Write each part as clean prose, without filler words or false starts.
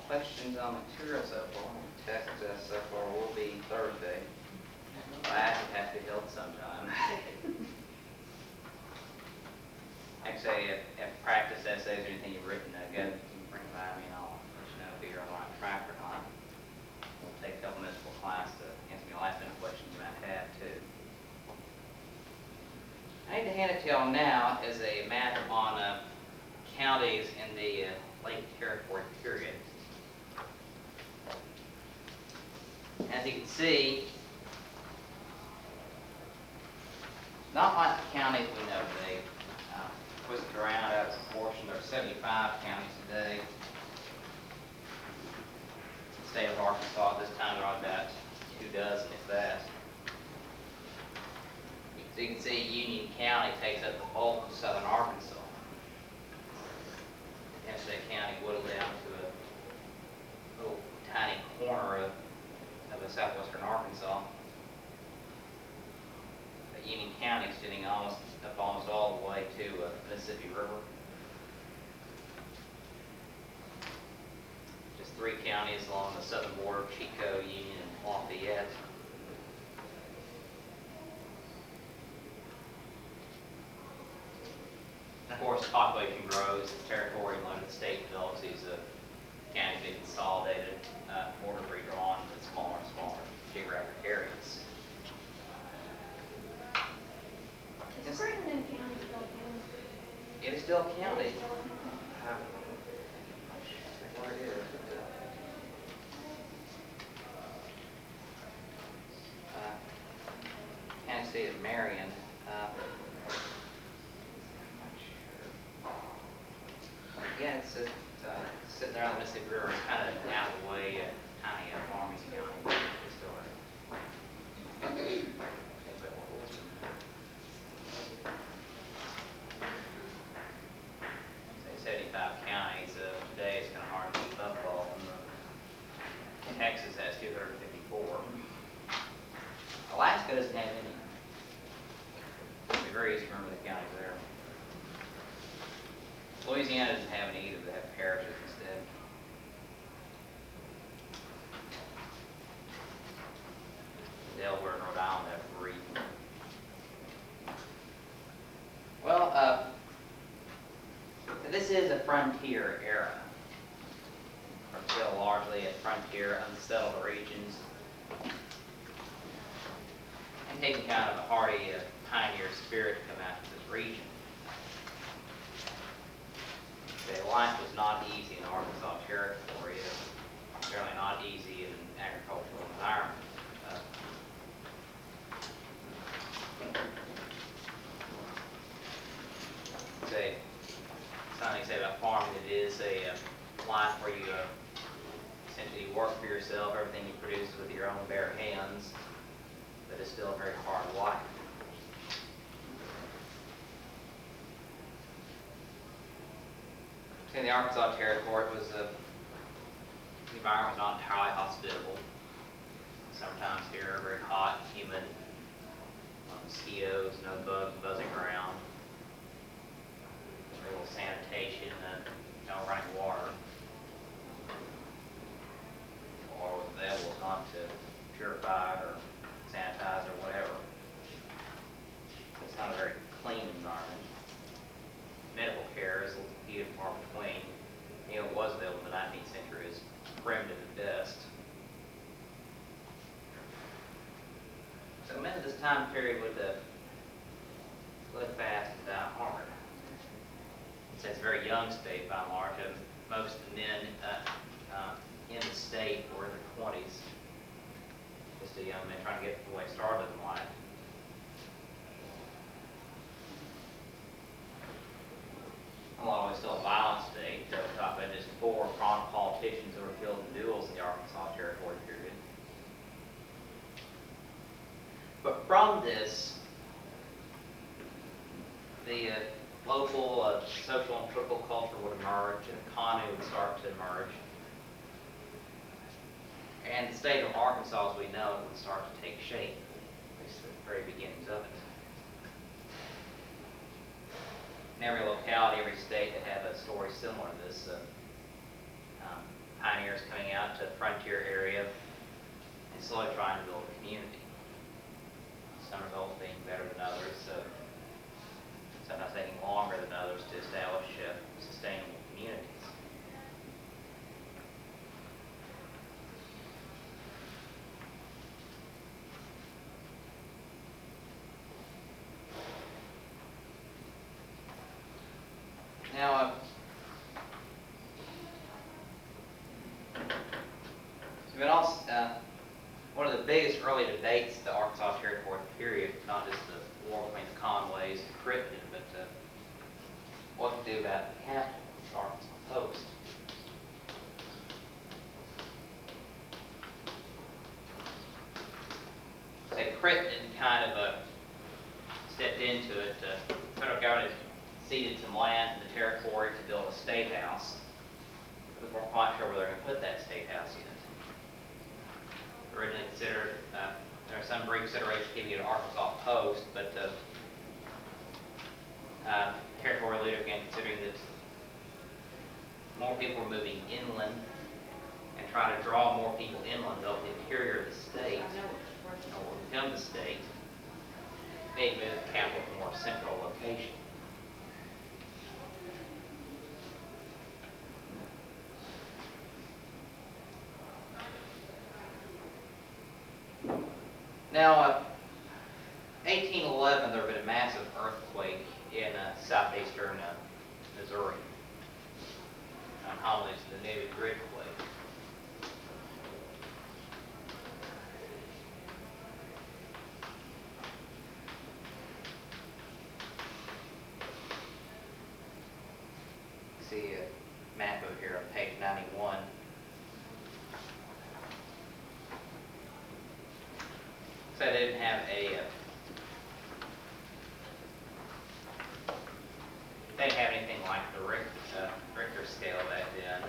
questions on material so far, test so far will be Thursday. Class will have to be held sometime. Actually, if practice essays or anything you've written, again, you can bring it by me and I'll let you know if you're on the right track or not. We'll take a couple minutes before class to answer any last minute questions you might have too. I need to hand it to y'all now as a map on counties in the Lake Territory period. As you can see, not like the counties we know today. Twisted around as a portion. There are 75 counties today. The state of Arkansas at this time there are about 24, if that. So you can see Union County takes up the bulk of southern Arkansas. Hempstead County whittled down to a little tiny corner of southwestern Arkansas. But Union County extending almost all the way to Mississippi River. Just 3 counties along the southern border: Chico, Union, and Lafayette. And of course, population grows, the territory and the state develops, these counties being consolidated, borders redrawn with smaller and smaller geographic areas. Is Crittenden County still county? It is still a county. It's still a county. Where it is. County seat of Marion. Again, it's sitting there on the Mississippi River, kind of out of the way, tiny farming county. It's still there. 75 counties. Today it's kind of hard to keep up all of them. Texas has 254. Alaska doesn't have any. It'd be very easy to remember the counties there. Louisiana doesn't have any either. They have parishes instead. Delaware and Rhode Island have 3. Well, this is a frontier era. We're still largely a frontier, unsettled regions. And taking kind of a hardy pioneer spirit to come out of this region. Life was not easy in Arkansas Territory. It was certainly not easy in an agricultural environment. Something to say about farming, it is a life where you essentially work for yourself. Everything you produce with your own bare hands, but it's still a very hard life. In the Arkansas Territory, it was the environment was not entirely hospitable. Sometimes here, very hot, humid, mosquitoes, no bugs buzzing around. Very little sanitation and no running water. Or was available not to purify or sanitize or whatever. It's not a very clean environment. Medical care is few and far between. It was available in the 19th century as primitive at best. So men of this time period would live fast and die hard. It's a very young state by and large. Most of the men in the state were in their 20s. Just a young man trying to get the way started in life. A lot of it's still a violent state. So we're talking about just 4 prominent politicians who were killed in duels in the Arkansas Territory period. But from this, the local social and political culture would emerge, and economy would start to emerge. And the state of Arkansas, as we know, would start to take shape, at least the very beginnings of it. In every locality, every state, they have a story similar to this. pioneers coming out to the frontier area and slowly trying to build a community. Some results being better than others, sometimes taking longer than others to establish sustainable communities. Now, one of the biggest early debates in the Arkansas Territory period, not just the war between the Conways and Crittenden, but what to do about the capital, the Arkansas Post. Say Crittenden kind of stepped into it. The federal government ceded some land in the territory to build a state house. They weren't quite sure where they were going to put that state house unit. Originally considered, there was some brief consideration giving it an Arkansas Post, but the territorial leader began considering that more people were moving inland and trying to draw more people inland up the interior of the state, or become the state, they moved the capital to a more central location. Now, 1811, there had been a massive earthquake in southeastern Missouri, commonly it's the New Madrid quake. See a map over here on page 91. So they didn't have they didn't have anything like the Richter scale back then,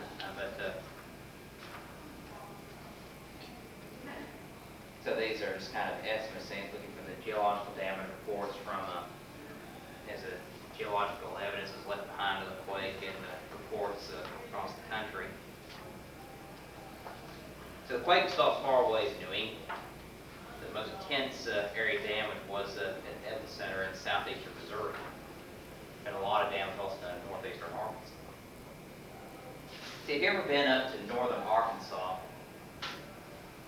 so these are just kind of estimates, looking for the geological damage reports from as a geological evidence is left behind of the quake and reports across the country. So the quake was felt far away in New England. The most intense area damage was at the epicenter in southeastern Missouri, and a lot of damage also done in northeastern Arkansas. See, if you've ever been up to northern Arkansas,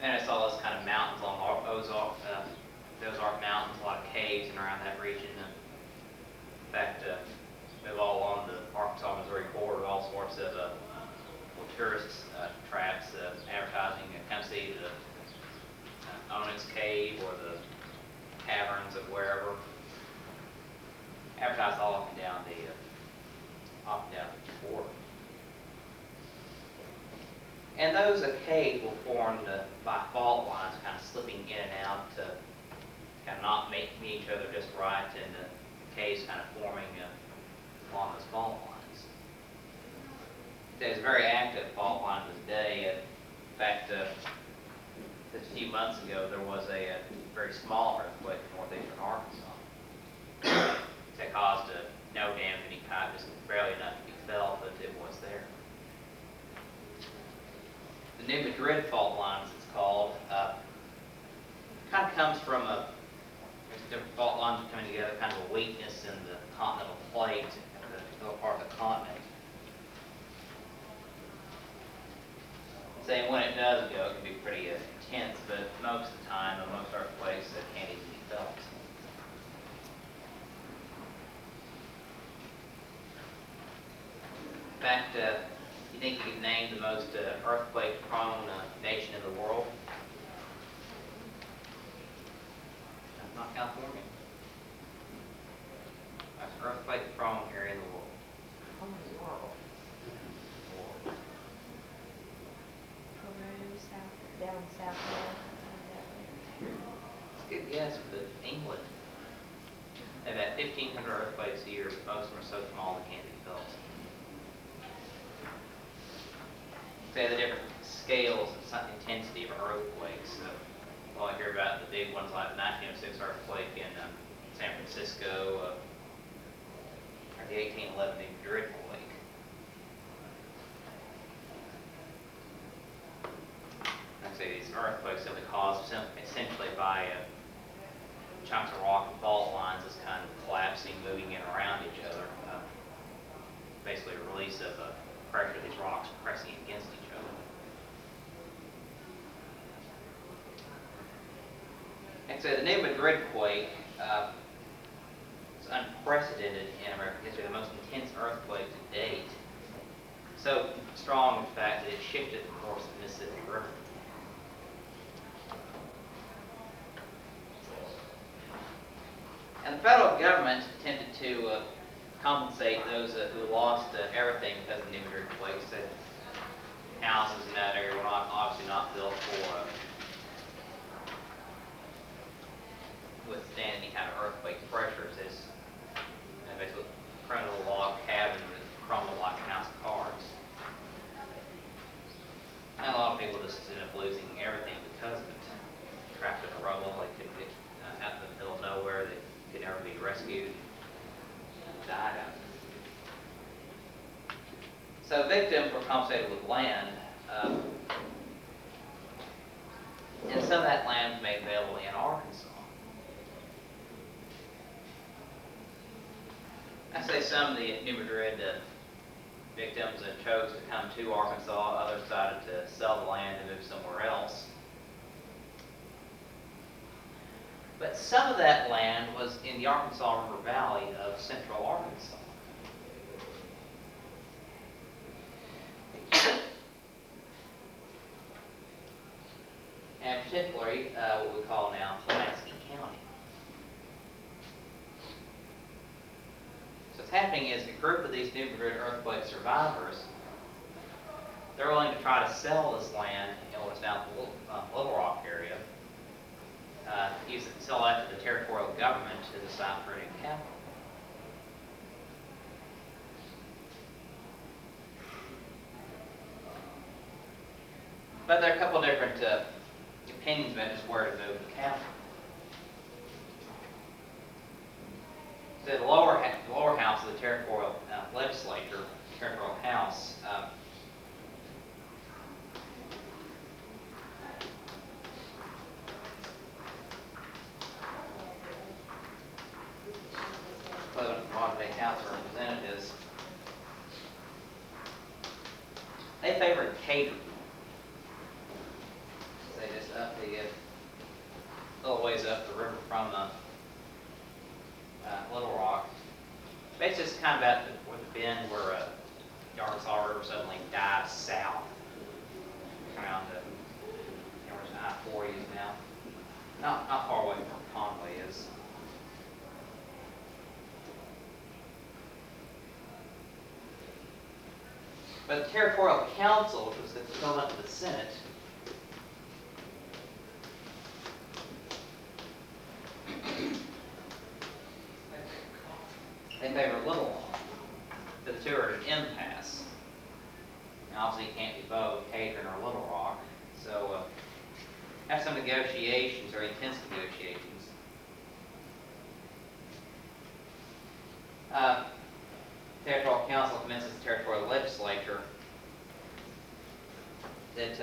and I saw those kind of mountains along Ozark Mountains, a lot of caves and around that region. In fact, they're all along the Arkansas-Missouri border, all sorts of tourist traps advertising, come see the Onyx Cave or the caverns of wherever. Advertised all up and down the border. And those caves were formed by fault lines, kind of slipping in and out to kind of not meet each other just right, and the caves kind of forming along those fault lines. There's a very active fault line today. In fact, just a few months ago, there was a very small earthquake in northeastern Arkansas that caused no damage of any kind, just barely enough to be felt, but it was there. The New Madrid fault lines, it's called, kind of comes from different fault lines coming together, kind of a weakness in the continental plate, the lower part of the continent. Saying when it does go, it can be pretty intense, but most of the time, most earthquakes can't even be felt. In fact, you think you could name the most earthquake-prone nation in the world? That's not California. That's an earthquake-prone area in the world. Down south there. It's a good guess, but England. They've had 1,500 earthquakes a year, but most of them are so small they can't be felt. Say the different scales of intensity of earthquakes. Well, I hear about the big ones like the 1906 earthquake in San Francisco, or the 1811 New Madrid quake. earthquakes that we caused essentially by chunks of rock and fault lines just kind of collapsing, moving in around each other. Basically a release of pressure of these rocks pressing against each other. And so the New Madrid quake is unprecedented in American history, the most intense earthquake to date. So strong, in fact, that it shifted the course of the Mississippi River. And the federal government attempted to compensate those who lost everything because of the New Madrid quake. Said houses in that area were obviously not built for withstand any kind of earthquake pressures. It's basically criminal log cabins with crumble like house of cards. And a lot of people just ended up losing everything because of it. Trapped in the rubble, they couldn't get out in the middle of nowhere, they could never be rescued, died out. So victims were compensated with land, and some of that land was made available in Arkansas. I say some of the New Madrid victims chose to come to Arkansas, others decided to sell the land and move somewhere else. But some of that land was in the Arkansas River Valley of central Arkansas. And particularly what we call now Pulaski County. So what's happening is a group of these New Madrid earthquake survivors, they're willing to try to sell this land in what's now the Little Rock area, sell that to the territorial government to decide for a new capital. But there are a couple of different opinions about just where to move the capital. So the lower house of the territorial legislature, territorial house, modern-day House of Representatives, they favored Cater. They just up the little ways up the river from Little Rock. Basically, it's kind of at the bend where the Arkansas River suddenly dives south around where's I-40 is now. Not far away from where Conway is. But the Territorial Council, which was the equivalent of the Senate, they favor Little Rock. The two are at an impasse. And obviously, you can't be both, Cadron or Little Rock. So, have some negotiations, or intense negotiations. Territorial Council convinces the territorial legislature that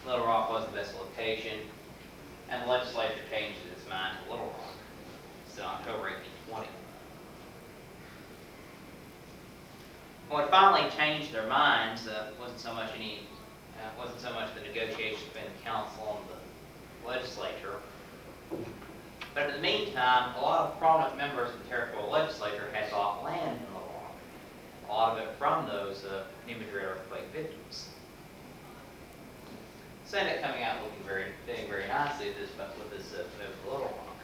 Little Rock was the best location, and the legislature changed its mind to Little Rock. So October 1820. What finally changed their minds wasn't so much the negotiations between the council and the legislature, but in the meantime, a lot of prominent members of the territorial legislature had bought land in Little Rock. A lot of it from those New Madrid earthquake victims. Senate coming out looking doing very nicely with this move to Little Rock.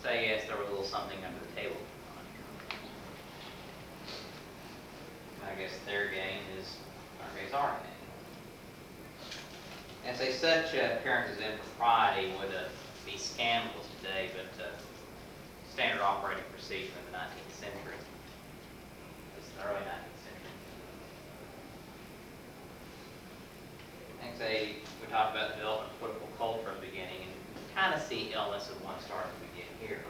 So yes, there was a little something under the table. I guess their gain is our gain. And say such appearances of impropriety would be scandalous today, but standard operating procedure in the 19th century. It's the early 19th century. And say we talked about the development of political culture in the beginning, and kind of see illness of one starting to begin here.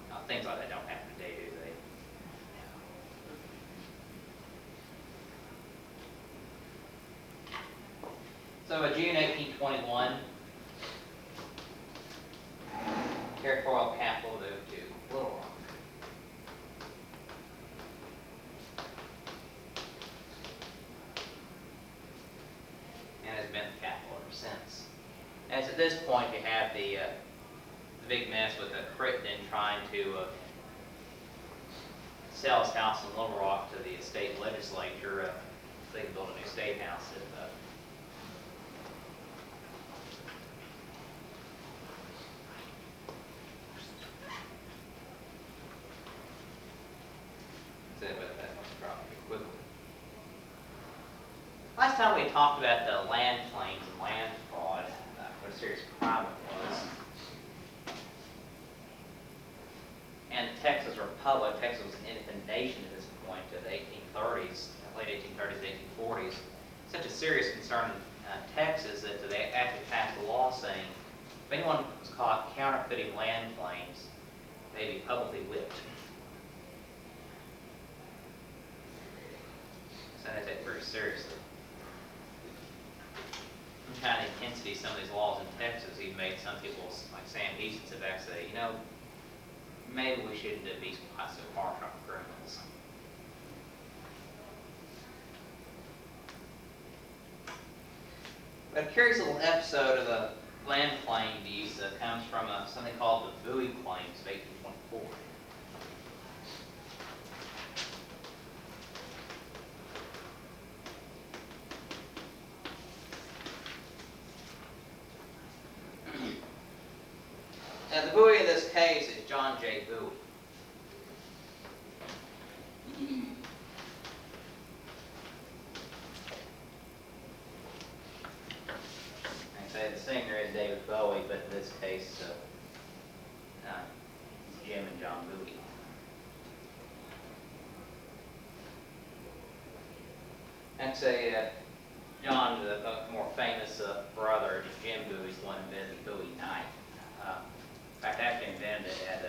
Now, things like that don't happen today, do they? So June 1821, territorial capital moved to Little Rock. And has been the capital ever since. As at this point, you have the big mess with Crittenden trying to sell his house in Little Rock to the state legislature so they can build a new state house Last time we talked about the land claims and land fraud, what a serious crime it was. And Texas Republic, Texas was an independent nation at this point, to the 1830s, late 1830s, 1840s. Such a serious concern in Texas that they actually passed a law saying if anyone was caught counterfeiting land claims, they'd be publicly whipped. So they take it very seriously. The kind of intensity some of these laws in Texas even made some people, like Sam Houston, sit back and say, you know, maybe we shouldn't be quite so harsh on criminals. But a curious little episode of the land claim deeds comes from something called the Bowie Claims of 1824. Now, the Bowie in this case is John J. Bowie. I say the singer is David Bowie, but in this case, it's Jim and John Bowie. I'd say John, the more famous brother, Jim Bowie's the one who invented the Bowie knife. In fact, actually invented it at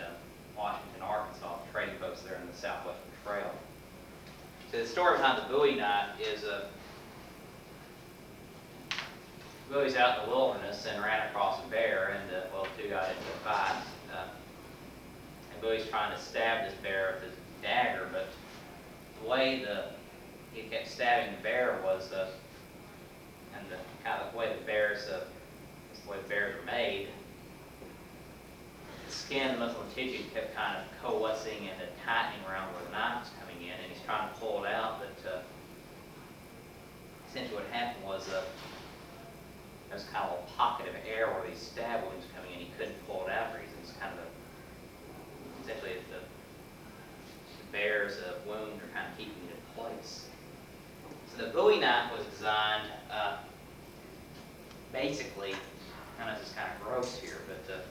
Washington, Arkansas, trading post there in the Southwestern Trail. So the story behind the Bowie knife is Bowie's out in the wilderness and ran across a bear, and well, two got into a fight. And Bowie's trying to stab this bear with his dagger, but the way he kept stabbing the bear was, and the kind of the way the bears are made. The skin, the muscle and tissue kept kind of coalescing and tightening around where the knife was coming in, and he's trying to pull it out, but essentially what happened was there was kind of a little pocket of air where these stab wounds were coming in. He couldn't pull it out for reasons. Kind of essentially the bear's wound are kind of keeping it in place. So the Bowie knife was designed basically, I know this is kind of gross here, but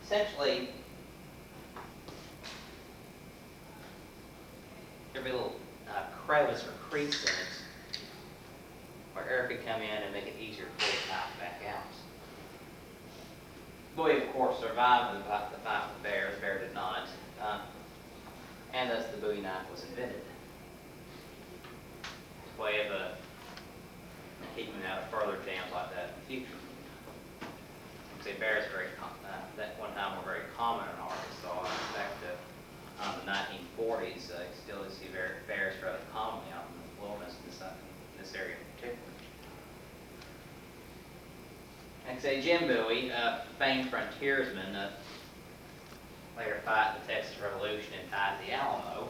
essentially, there'd be little crevice or crease in it where air could come in and make it easier to pull the knife back out. Bowie, of course, survived the fight with the bear. The bear did not. And thus the Bowie knife was invented. It's a way of keeping out of further jams like that in the future. Say bears that one time were very common in Arkansas. In fact, in the 1940s, you still see bears rather commonly out in the wilderness in this area in particular. And say Jim Bowie, famed frontiersman, later fought the Texas Revolution and died at the Alamo.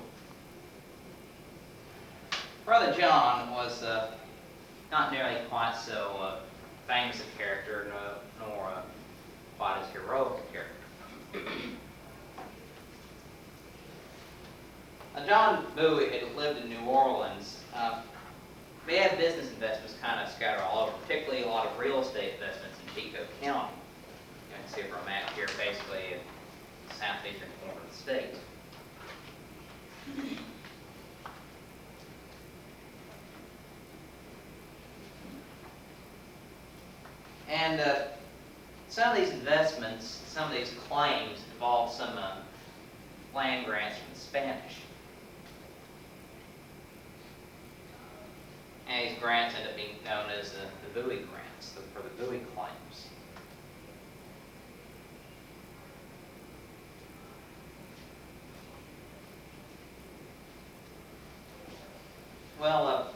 Brother John was not nearly quite so famous a character, nor quite as heroic a character. John Bowie had lived in New Orleans. They had business investments kind of scattered all over, particularly a lot of real estate investments in Chico County. You can see it from a map here, basically in the southeastern corner of the state. And some of these investments, some of these claims involve some land grants from the Spanish. And these grants end up being known as the Bowie grants, for the Bowie claims. Well,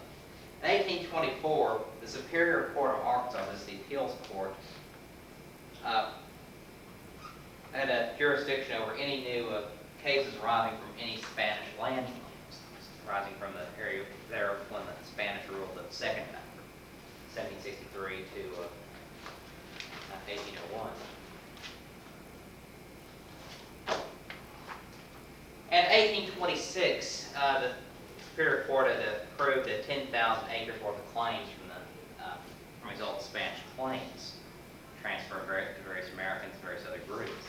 in 1824, the Superior Court of Arkansas, this is the appeals court, had a jurisdiction over any new cases arising from any Spanish land claims, arising from the area there when the Spanish ruled the second time, 1763 to 1801. And in 1826, the Superior Court had approved 10,000 acres worth of claims from result of Spanish claims, transferred to various Americans and various other groups.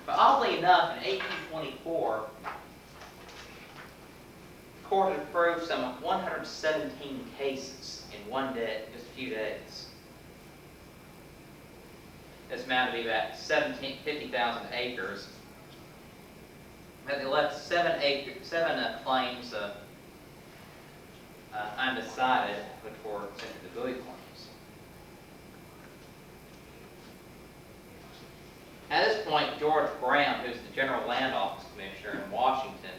But oddly enough, in 1824, the court had approved some 117 cases in one day, just a few days. This amounted to be about 50,000 acres. But they left seven claims undecided, which were essentially the Bowie claims. At this point, George Graham, who's the General Land Office Commissioner in Washington,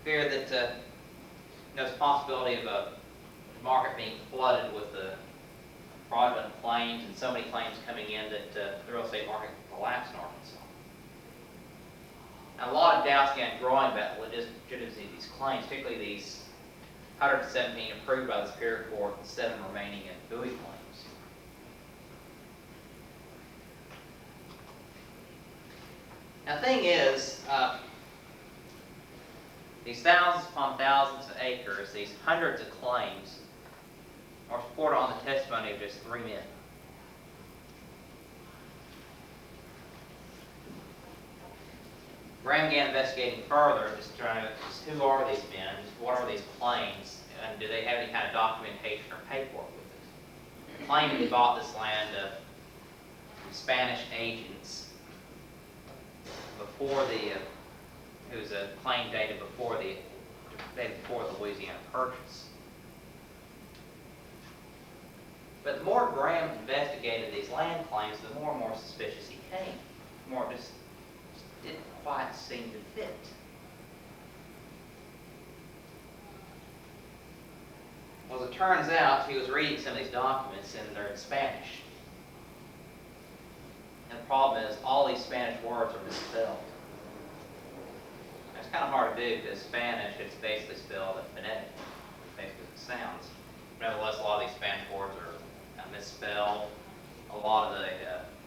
feared that there's a possibility of the market being flooded with the fraudulent claims and so many claims coming in that the real estate market collapsed in Arkansas. Now, a lot of doubts began growing about the legitimacy of these claims, particularly these 117 approved by the Superior Court and 7 remaining in Bowie claims. Now, the thing is, these thousands upon thousands of acres, these hundreds of claims, are supported on the testimony of just 3 men. Graham began investigating further, just trying to, who are these men, what are these claims, and do they have any kind of documentation or paperwork with it? Claiming they bought this land from Spanish agents before it was a claim dated before the Louisiana Purchase. But the more Graham investigated these land claims, the more and more suspicious he came. The more it just didn't quite seem to fit. Well, as it turns out, he was reading some of these documents and they're in Spanish. And the problem is, all these Spanish words are misspelled. It's kind of hard to do because Spanish, it's basically spelled phonetically, basically it sounds. Nevertheless, a lot of these Spanish words are misspelled. A lot of the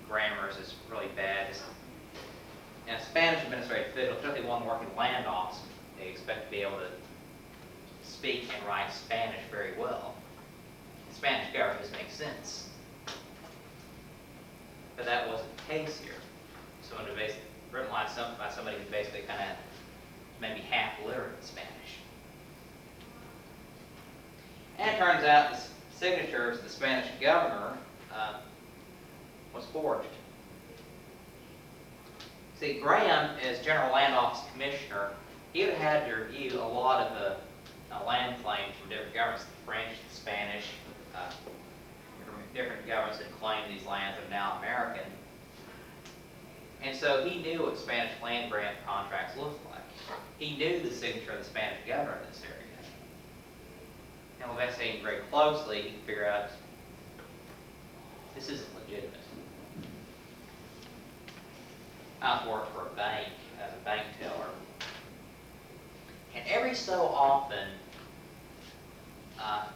grammar is really bad. And a Spanish administrative official, particularly one working land office, they expect to be able to speak and write Spanish very well. The Spanish government doesn't make sense. But that wasn't the case here. So when it's written by somebody who's basically kind of maybe half literate in Spanish. And it turns out the signatures of the Spanish governor was forged. See, Graham, as General Land Office Commissioner, he would have had to review a lot of the land claims from different governments, the French, the Spanish, different governments that claimed these lands are now American. And so he knew what Spanish land grant contracts looked like. He knew the signature of the Spanish governor in this area. And with investigating very closely, he could figure out this isn't legitimate. I was working for a bank as a bank teller. And every so often,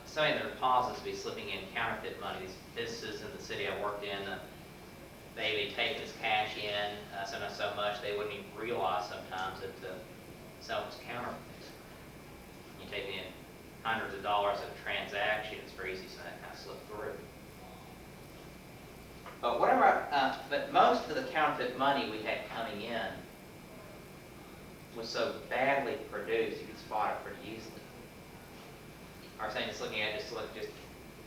some of their deposits would be slipping in counterfeit money. These businesses in the city I worked in, they would take this cash in, sometimes so much they wouldn't even realize sometimes that some was counterfeit. You take in hundreds of dollars of transactions, it's very easy for that kind of slip through. But but most of the counterfeit money we had coming in was so badly produced you could spot it pretty easily. are saying just looking at it,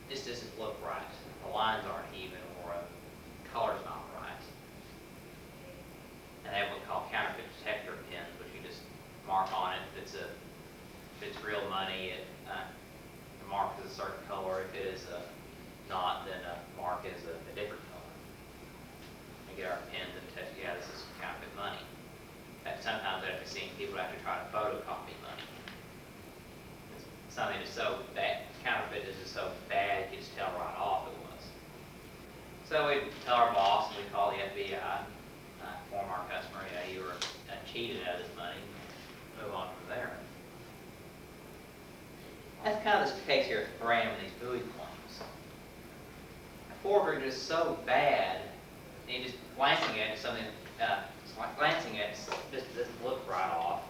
just doesn't look right. The lines aren't even, or the color's not right. And they have what we call counterfeit detector pins, which you just mark on it. If it's real money, it marks as a certain color. If it is not, then mark as a different color. We get our pins and test, yeah, this is counterfeit money. And sometimes I've seen people actually try to photocopy money. Something is so bad, counterfeit is just so bad, you just tell right off it was. So we tell our boss, and we call the FBI, inform our customer, yeah, you were cheated out of this money, move on from there. That's kind of the case here at Graham and these buoy claims. A forgery is so bad, and just glancing at it, something, glancing at it just doesn't look right off.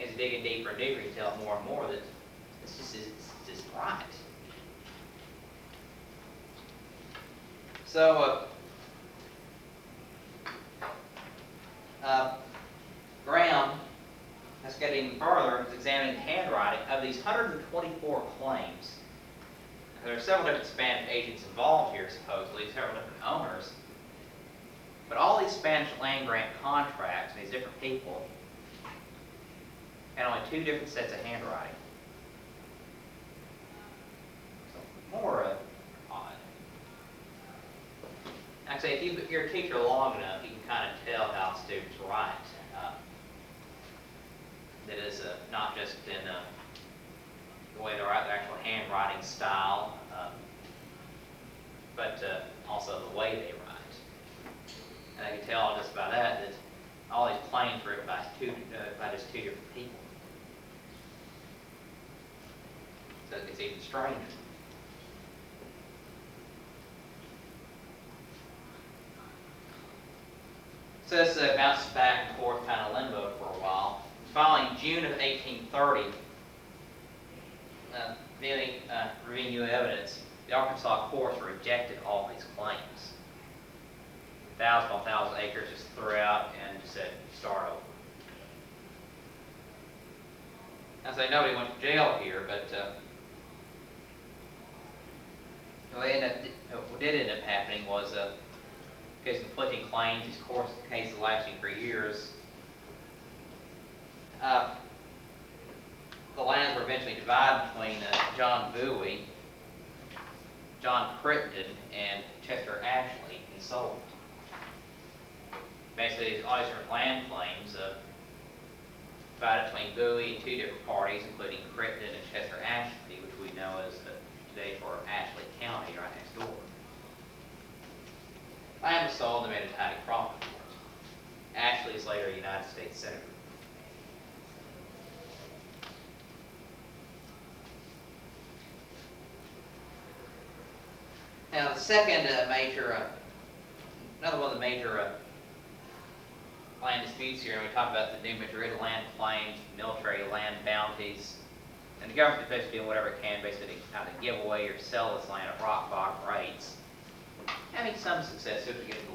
As you dig in deeper and deeper, you tell more and more that it's just right. So, Graham has got even further, is examining the handwriting of these 124 claims. There are several different Spanish agents involved here, supposedly, several different owners. But all these Spanish land grant contracts, these different people, had only 2 different sets of handwriting. So, more odd. Actually, if you're a teacher long enough, you can kind of tell how students write. That is not just in the way they write, their actual handwriting style, but also the way they write. And I can tell just by that all these claims were written by just 2 different people. So it's even stranger. So this bounces back and forth, kind of limbo for a while. Finally, in June of 1830, reviewing new evidence, the Arkansas courts rejected all these claims. Thousands on thousands of acres just threw out and just said, start over. I say nobody went to jail here, but what did end up happening was because conflicting claims, these court cases lasting for years, the lands were eventually divided between John Bowie, John Crittenden, and Chester Ashley, and sold. Basically, all these different land claims divided between Bowie and 2 different parties, including Crittenden and Chester Ashley, which we know as today for Ashley County, right next door. Land was sold and they made a tidy profit for it. Ashley is later a United States Senator. Now, the second another one of the major land disputes here, and we talk about the New Madrid land claims, military land bounties, and the government is basically doing whatever it can, basically to kind of give away or sell this land at rock bottom rates. Having some success as we get into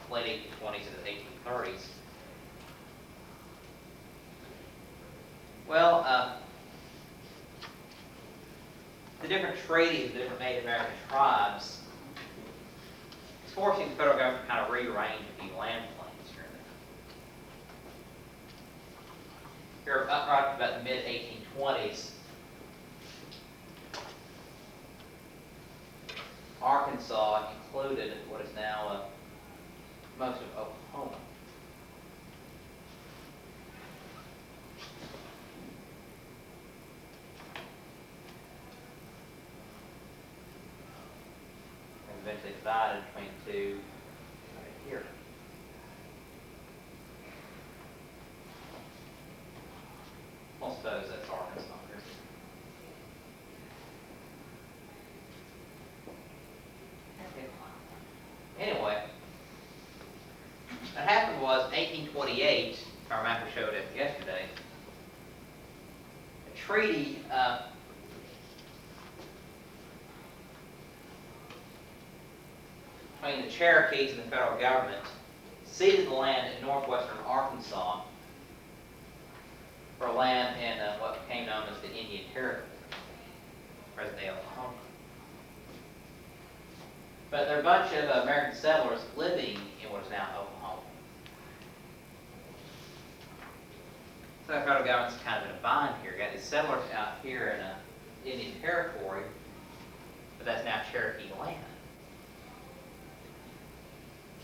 the late 1820s and the 1830s. Well, the different treaties of the different Native American tribes is forcing the federal government to kind of rearrange a few land claims here and there. Here, right about the mid-1820s, Arkansas included what is now most of Oklahoma. And eventually divided between 2 right here. I suppose that's Arkansas. Anyway, what happened was 1828, our mapper showed it yesterday, a treaty between the Cherokees and the federal government ceded the land in northwestern Arkansas for land in what became known as the Indian Territory. present-day Oklahoma. But there are a bunch of American settlers living in what is now Oklahoma. So the federal government's kind of in a bind here. Got these settlers out here in Indian Territory, but that's now Cherokee land.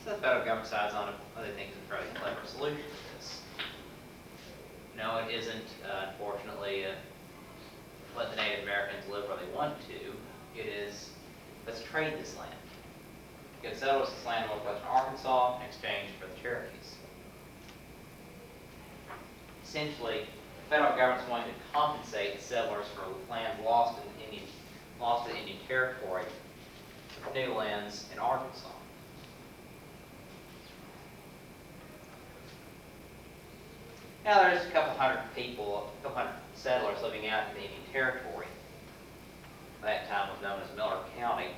So the federal government decides on what they think is a fairly clever solution to this. No, it isn't, unfortunately, let the Native Americans live where they want to. It is, let's trade this land. Get settlers this land in northwestern Arkansas in exchange for the Cherokees. Essentially, the federal government's wanting to compensate settlers for land lost to the Indian Territory with new lands in Arkansas. Now there's a couple hundred settlers living out in the Indian Territory. That time was known as Miller County.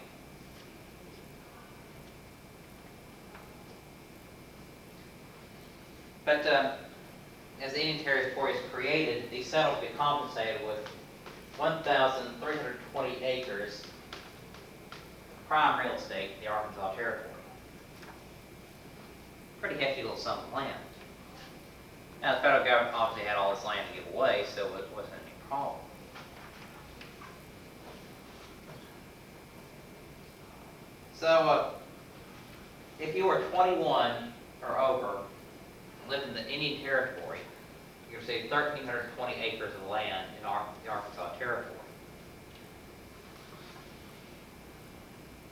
But as the Indian Territory is created, these settlers get compensated with 1,320 acres of prime real estate in the Arkansas Territory. Pretty hefty little sum of land. Now, the federal government obviously had all this land to give away, so it wasn't any problem. So, if you were 21 or over and lived in the Indian Territory, you received 1,320 acres of land in the Arkansas Territory.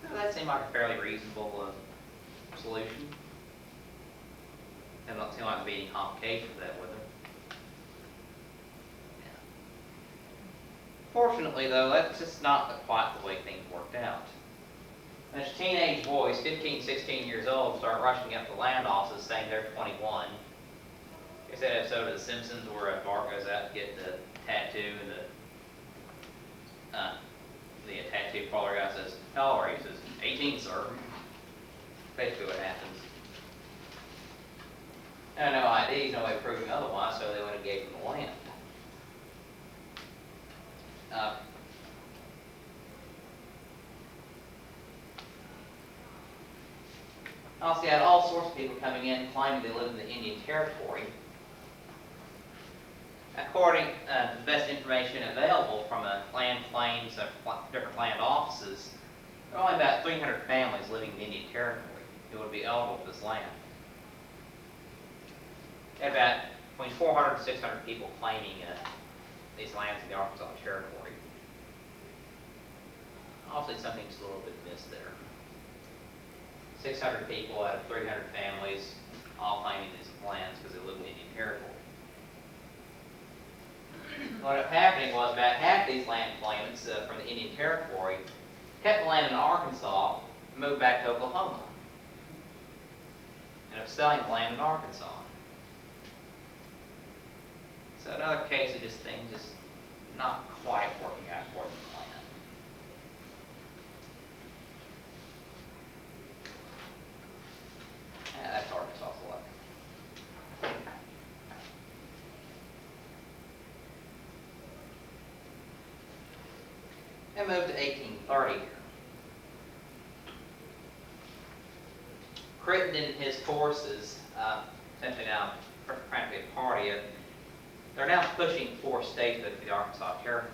Now, that seemed like a fairly reasonable solution. There don't seem like to be any complications with that, would there? Yeah. Fortunately, though, that's just not quite the way things worked out. As teenage boys, 15, 16 years old, start rushing up to land offices saying they're 21. There's that episode of The Simpsons where Bart goes out to get the tattoo, and the tattoo parlor guy says, "How old are you?" He says, "18, sir." Basically what happens. There are no IDs, no way of proving otherwise, so they went and gave them the land. Also, you had all sorts of people coming in claiming they lived in the Indian Territory. According to the best information available from land claims of different land offices, there are only about 300 families living in the Indian Territory who would be eligible for this land. About between 400 and 600 people claiming these lands in the Arkansas Territory. Obviously, something's a little bit missed there. 600 people out of 300 families all claiming these lands because they live in the Indian Territory. What ended up happening was about half these land claimants from the Indian Territory kept the land in Arkansas and moved back to Oklahoma. And of selling the land in Arkansas. So another case of just things just not quite working out for the plan. Yeah, that's Arkansas luck. And moved to 1830 here. Crittenden and his forces, essentially now practically a party, they're now pushing 4 states with the Arkansas Territory.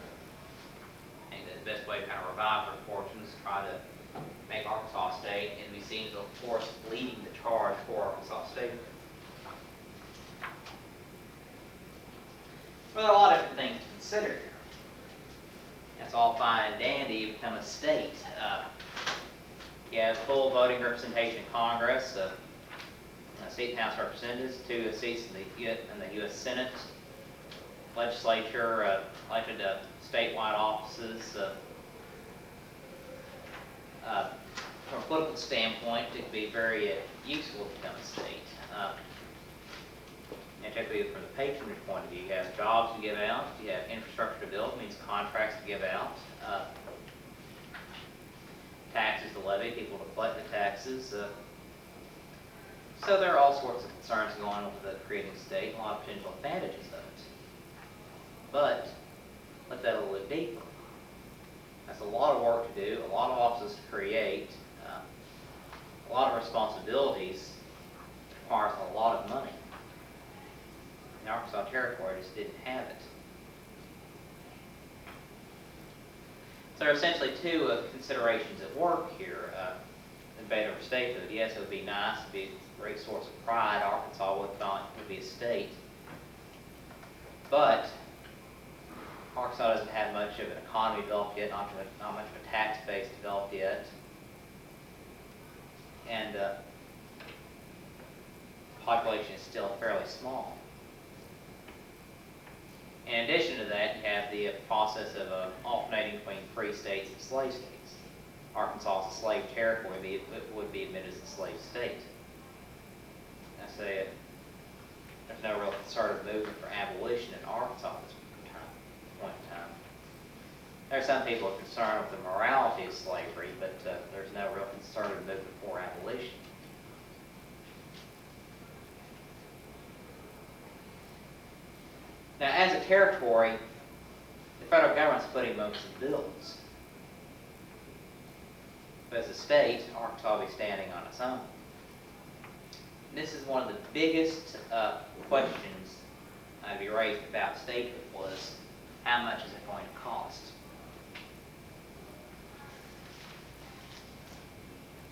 And the best way to kind of revive their fortunes is try to make Arkansas a state and be seen as a force leading the charge for Arkansas state. Well, there are a lot of different things to consider here. It's all fine and dandy, you become a state. You have full voting representation in Congress, a seat in the House of Representatives, 2 seats in the U.S. Senate, legislature, elected statewide offices. From a political standpoint, it can be very useful to become a state. And particularly from the patronage point of view, you have jobs to give out, you have infrastructure to build, means contracts to give out, taxes to levy, people to collect the taxes. So there are all sorts of concerns going on with the creating state, a lot of potential advantages of it. But look at that a little bit deeper. That's a lot of work to do, a lot of offices to create, a lot of responsibilities, requires a lot of money. The Arkansas Territory just didn't have it. So there are essentially two considerations at work here in Beta for statehood. Yes, it would be nice, it would be a great source of pride. Arkansas would be a state. But Arkansas doesn't have much of an economy developed yet, not much of a tax base developed yet. And population is still fairly small. In addition to that, you have the process of alternating between free states and slave states. Arkansas is a slave territory, but it would be admitted as a slave state. I say there's no real concerted movement for abolition in Arkansas at this point in time. There are some people concerned with the morality of slavery, but there's no real concerted movement for abolition. Now, as a territory, the federal government's putting most of the bills. But as a state, Arkansas will be standing on its own. And this is one of the biggest questions to be raised about statehood was, how much is it going to cost?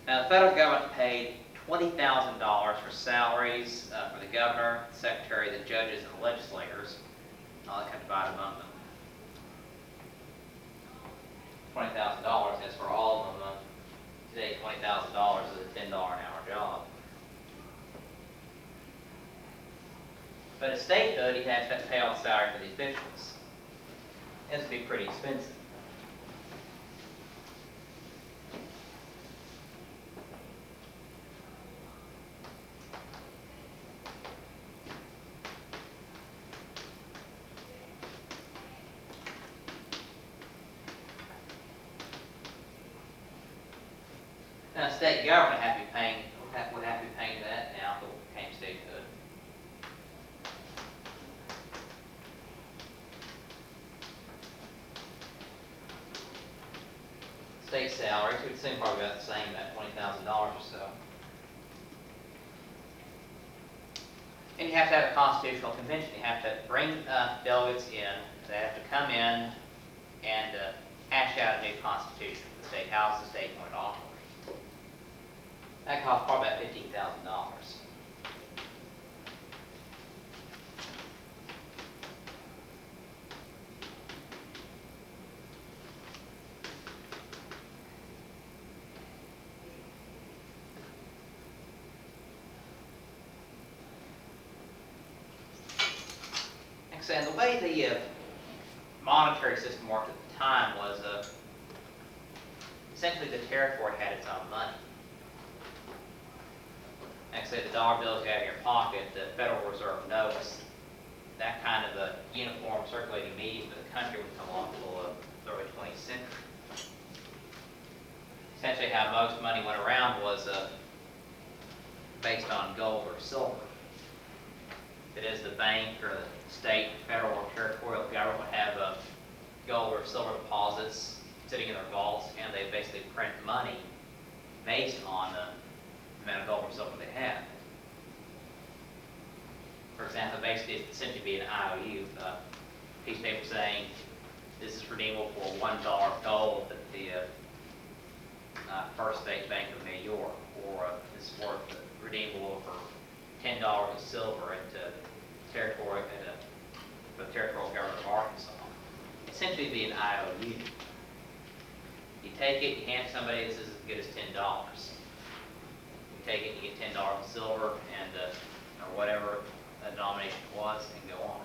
Now, the federal government paid $20,000 for salaries for the governor, the secretary, the judges, and the legislators. All that kind of divided among them. $20,000 is for all of them. Today, $20,000 is a $10 an hour job. But at statehood, you have to pay all the salary for the officials. This would be pretty expensive. Now, the state government would have to be paying that now if it became statehood. State salaries would seem probably about the same, about $20,000 or so. And you have to have a constitutional convention. You have to bring delegates in. They have to come in and hash out a new constitution for the state house, the state going to operate. That costs probably about $15,000. And the way the monetary system worked at the time was essentially the territory had its own money. Like I said, the dollar bills you have in your pocket, the Federal Reserve notes, that kind of a uniform circulating medium for the country would come along until the early 20th century. Essentially how most money went around was based on gold or silver. If it is the bank or the state, federal, or territorial government would have gold or silver deposits sitting in their vaults, and they basically print money based on the amount of gold or silver they have. For example, basically it's essentially be an IOU, a piece of paper saying this is redeemable for $1 of gold at the First State Bank of New York, or this is worth redeemable for $10 of silver at the territory for the territorial government of Arkansas. Essentially, it'd be an IOU. You take it, you hand it to somebody, this is as good as $10. You take it, you get $10 of silver and or whatever that denomination was, and go on.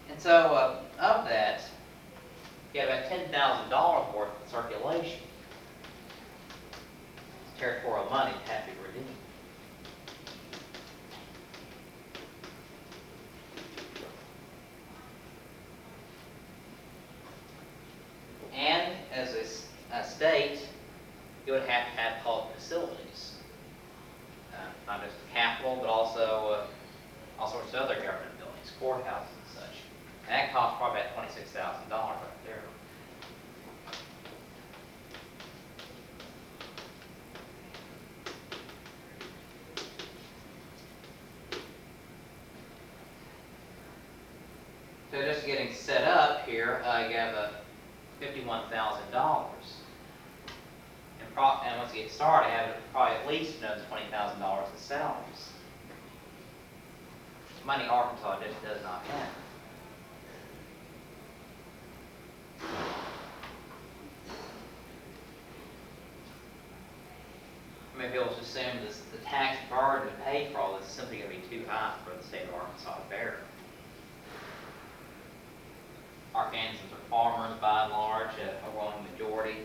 And so, of that, you have about $10,000 worth of circulation. Territorial money had to be redeemed. And as a state, you would have to have public facilities. Not just the Capitol, but also all sorts of other government buildings, courthouses and such. And that costs probably about $26,000 right there. So just getting set up here, you have $51,000. And once you get started, you have probably at least another $20,000 in salaries. Money Arkansas just does not have. Maybe people just assume this, the tax burden to pay for all this is simply going to be too high for the state of Arkansas to bear. Arkansans are farmers by and large, a overwhelming majority.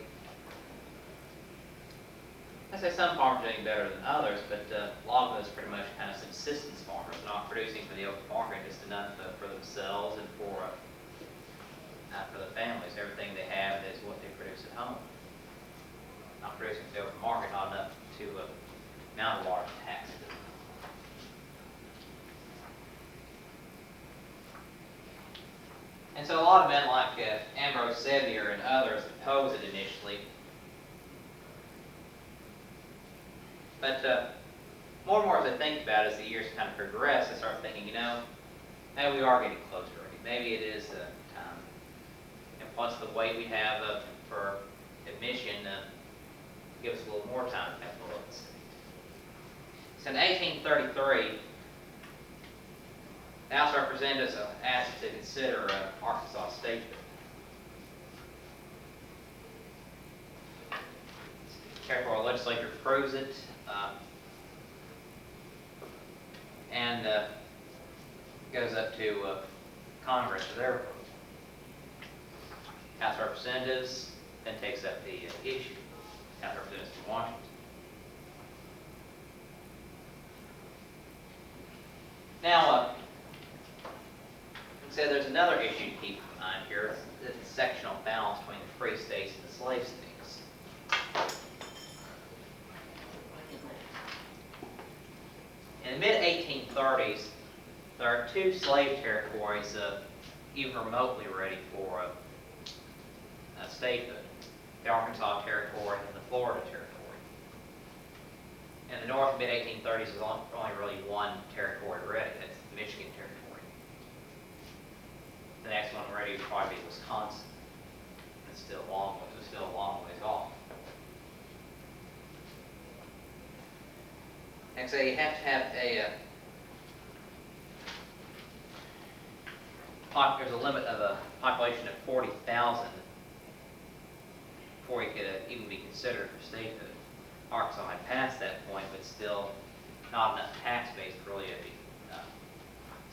I say some farmers are doing better than others, but a lot of those pretty much kind of subsistence farmers, not producing for the open market, just enough for themselves and for the families. Everything they have is what they produce at home. Not producing for the open market, not enough to mount a large tax bill. And so a lot of men like Ambrose Sevier and others opposed it initially. But more and more as I think about it, as the years kind of progress, I start thinking, maybe we are getting closer. Maybe it is time. And plus the weight we have for admission gives us a little more time to have to look at the state. So in 1833, the House of Representatives asked to consider Arkansas statehood. Territorial legislature approves it, and goes up to Congress for their approval. House of Representatives then takes up the issue. House of Representatives from Washington. Now, so there's another issue to keep in mind here, the sectional balance between the free states and the slave states. In the mid-1830s, there are two slave territories even remotely ready for statehood, the Arkansas Territory and the Florida Territory. In the North, mid-1830s, there's only really one territory ready, that's the Michigan Territory. The next one ready would probably be Wisconsin. It's still a long ways off. And so you have to have there's a limit of a population of 40,000 before you could even be considered for statehood. Arkansas had passed that point, but still not enough tax base to really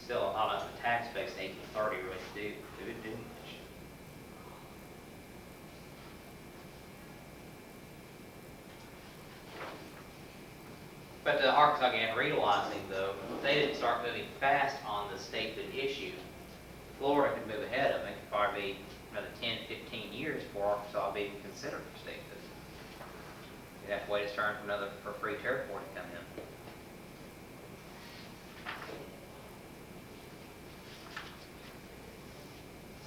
still not enough of a tax base in 1830 really to do much. But Arkansas began realizing, though, if they didn't start moving fast on the statehood issue, Florida could move ahead of them. It could probably be another 10, 15 years before Arkansas would be even considered for statehood. You'd have to wait its turn for free territory to come in.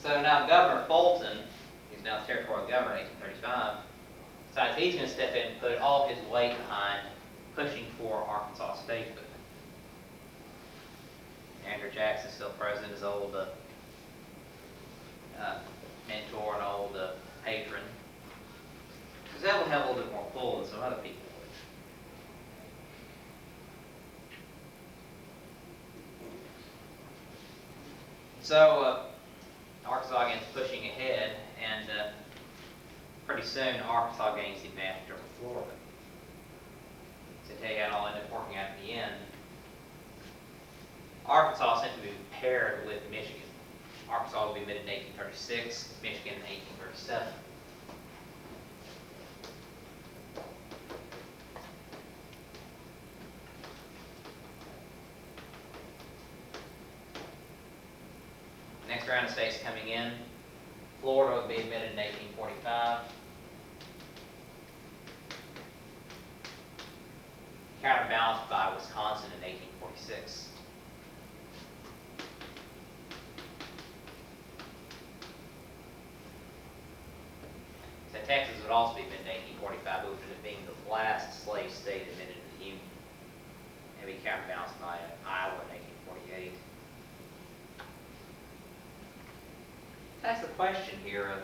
So now Governor Fulton, he's now the territorial governor in 1835, decides he's going to step in and put all his weight behind pushing for Arkansas statehood. Andrew Jackson, still president, his old mentor and old patron. Because that will have a little bit more pull than some other people would. So Arkansas again is pushing ahead, and pretty soon Arkansas gains the advantage over Florida. To tell you how it all ended up working out in the end, Arkansas essentially be paired with Michigan. Arkansas will be admitted in 1836, Michigan in 1837. Next round of states coming in, Florida will be admitted in 1845. Counterbalanced by Wisconsin in 1846. would also be admitted in 1845, with it being the last slave state admitted to the Union, and be counterbalanced by Iowa in 1848. That's the question here of,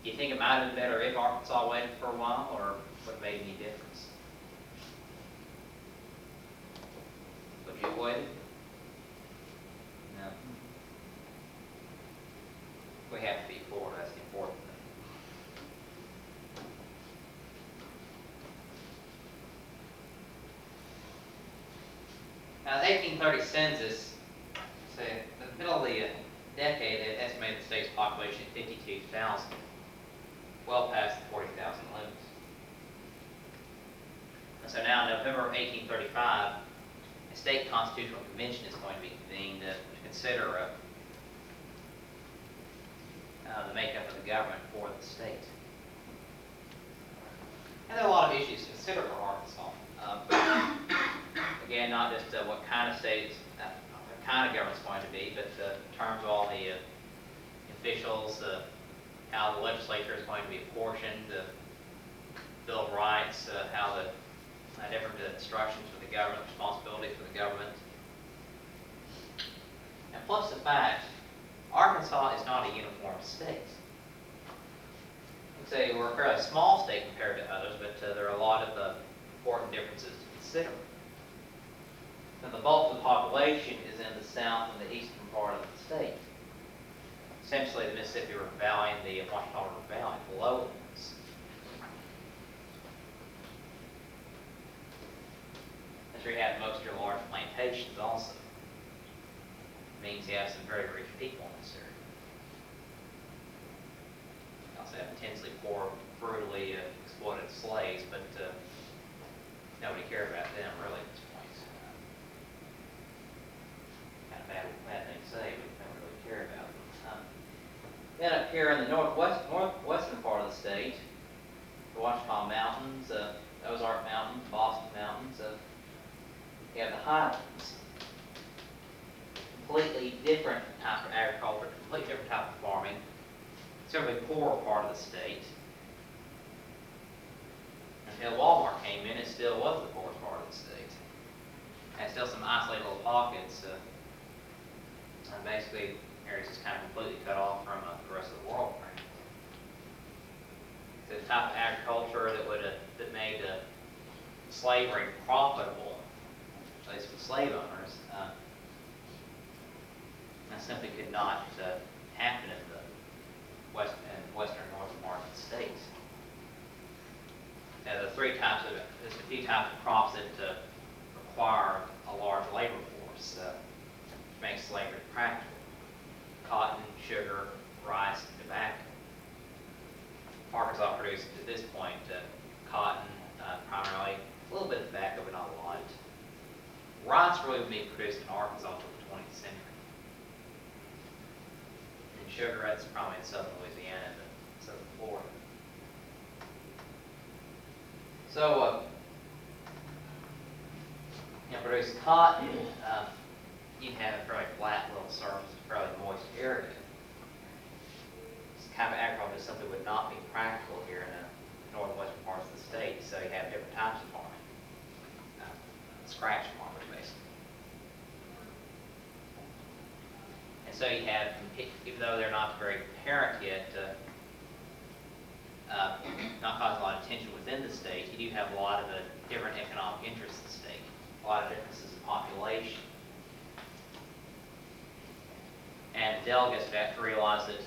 do you think it might have been better if Arkansas waited for a while, or would it made any difference? Would you have waited? No. We have to be for it, that's the important thing. Now, the 1830 census, say, in the middle of the decade, it estimated the state's population at 52,000, well past the 40,000 limits. And so now, in November of 1835, a state constitutional convention is going to be convened to consider the makeup of the government for the state. And there are a lot of issues to consider for Arkansas. Again, not just what kind of state, what kind of government it's going to be, but in terms of all the officials, how the legislature is going to be apportioned, the Bill of Rights, how the different instructions for the government, responsibilities for the government. And plus the fact, Arkansas is not a uniform state. I'd say we're a fairly small state compared to others, but there are a lot of important differences to consider. And the bulk of the population is in the south and the eastern part of the state. Essentially, the Mississippi River Valley and the Washita River Valley, the lowlands. That's where you have most of your large plantations also. It means you have some very rich people in this area. You also have intensely poor, brutally exploited slaves, but nobody cared about them really at this point. Kind of bad thing to say, but nobody really cared about them. Then up here in the northwestern part of the state, the Washita Mountains, Ozark Mountains, Boston Mountains, you have the highlands. Completely different type of agriculture, completely different type of farming. Certainly poorer part of the state. Until Walmart came in, it still was the poorest part of the state. And still some isolated little pockets. And basically, areas just kind of completely cut off from the rest of the world. So the type of agriculture that made slavery profitable, at least for slave owners, that simply could not happen in the western northern part of the state. Now, there's a few types of crops that require a large labor force to make slavery practical: cotton, sugar, rice, and tobacco. Arkansas produced at this point cotton primarily, a little bit of tobacco, but not a lot. Rice really would be produced in Arkansas until the 20th century. And sugar, that's probably in southern Louisiana and southern Florida. So, produce cotton, you have a fairly flat little surface, fairly moist area. This kind of agriculture simply would not be practical here in the northwestern parts of the state, so you have different types of farming. Scratch farmers, basically. And so you have, even though they're not very apparent yet, not causing a lot of tension within the state, you do have a lot of different economic interests in the state, a lot of differences in population. And the delegates have to realize that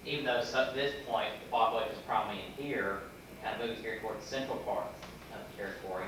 even though at this point the population is probably in here, it kind of moves here toward the central part of the territory,